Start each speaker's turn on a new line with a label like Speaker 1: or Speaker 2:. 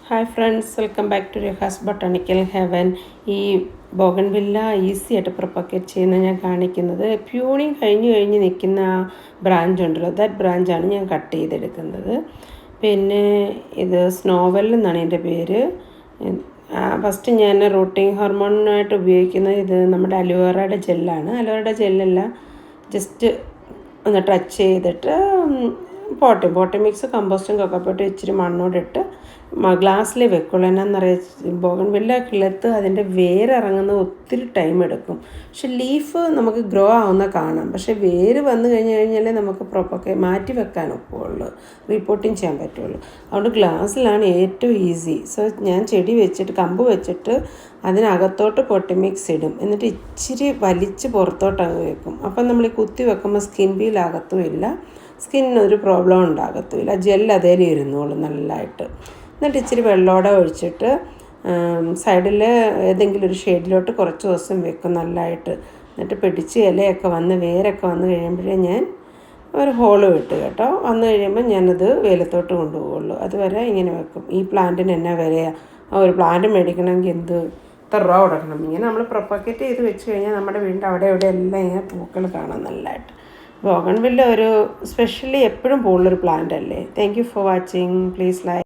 Speaker 1: Hi friends, welcome back to Raha's botanical heaven. ഈ bougainvillea easy ആയിട്ട് propagate ചെയ്യുന്നത് ഞാൻ കാണിക്കുന്നത്. പ്യൂണിങ് കഴിഞ്ഞ് നിൽക്കുന്ന ആ ബ്രാഞ്ച് ഉണ്ടല്ലോ, ദാറ്റ് ബ്രാഞ്ചാണ് ഞാൻ കട്ട് ചെയ്തെടുക്കുന്നത്. പിന്നെ ഇത് സ്നോവെൽ എന്നാണ് എൻ്റെ പേര്. ഫസ്റ്റ് ഞാൻ റൂട്ടിങ് ഹോർമോണിനായിട്ട് ഉപയോഗിക്കുന്നത് ഇത് നമ്മുടെ അലോവേറയുടെ ജെല്ലാണ്. അലോവേറയുടെ ജെല്ലല്ല, ജസ്റ്റ് ഒന്ന് ടച്ച് ചെയ്തിട്ട് പോട്ടി മിക്സ് കമ്പോസ്റ്റും കൊക്കോപ്പീറ്റും ഇച്ചിരി മണ്ണോടിട്ട് ഗ്ലാസ്സിൽ വെക്കുള്ളൂ. എന്നാന്നറിയാം, ബോഗൺവില്ല കിളുത്ത് അതിൻ്റെ വേരിറങ്ങുന്നത് ഒത്തിരി ടൈം എടുക്കും. പക്ഷെ ലീഫ് നമുക്ക് ഗ്രോ ആവുന്ന കാണാം. പക്ഷെ വേര് വന്നു കഴിഞ്ഞാലേ നമുക്ക് മാറ്റി വെക്കാൻ ഒക്കുള്ളൂ, റിപ്പോർട്ടിങ് ചെയ്യാൻ പറ്റുള്ളൂ. അതുകൊണ്ട് ഗ്ലാസ്സിലാണ് ഏറ്റവും ഈസി. സോ ഞാൻ ചെടി വെച്ചിട്ട് കമ്പ് വെച്ചിട്ട് അതിനകത്തോട്ട് പൊട്ടി മിക്സ് ഇടും. എന്നിട്ട് ഇച്ചിരി വലിച്ച് പുറത്തോട്ട് അങ്ങ് വെക്കും. അപ്പം നമ്മൾ ഈ കുത്തി വെക്കുമ്പോൾ സ്കിൻ പീലാകത്തും ഇല്ല, സ്കിന്നൊരു പ്രോബ്ലം ഉണ്ടാകത്തുമില്ല. ജെല്ല് അതേലും ഇരുന്നോളും നല്ലതായിട്ട്. എന്നിട്ട് ഇച്ചിരി വെള്ളമോടെ ഒഴിച്ചിട്ട് സൈഡിൽ ഏതെങ്കിലും ഒരു ഷെയ്ഡിലോട്ട് കുറച്ച് ദിവസം വെക്കും നല്ലതായിട്ട്. എന്നിട്ട് പിടിച്ച് ഇലയൊക്കെ വന്ന് വേരൊക്കെ വന്ന് കഴിയുമ്പോഴേ ഞാൻ ഒരു ഹോള് വിട്ട് കേട്ടോ. വന്നു കഴിയുമ്പോൾ ഞാനത് വെയിലത്തോട്ട് കൊണ്ടുപോകുള്ളൂ. അതുവരെ ഇങ്ങനെ വെക്കും. ഈ പ്ലാന്റിന് എന്നാ വിലയാണ്, ഒരു പ്ലാന്റ് മേടിക്കണമെങ്കിൽ ഇത്ര രൂപ കൊടുക്കണം. ഇങ്ങനെ നമ്മൾ പ്രൊപ്പഗേറ്റ് ചെയ്ത് വെച്ച് കഴിഞ്ഞാൽ നമ്മുടെ വീടിൻ്റെ അവിടെ എല്ലാം ഇങ്ങനെ പൂക്കൾ കാണാം നല്ലതായിട്ട്. ബോഗൺവില്ല ഒരു സ്പെഷ്യലി എപ്പോഴും പൂവുള്ളൊരു പ്ലാന്റ് അല്ലേ. Thank you for watching. Please like.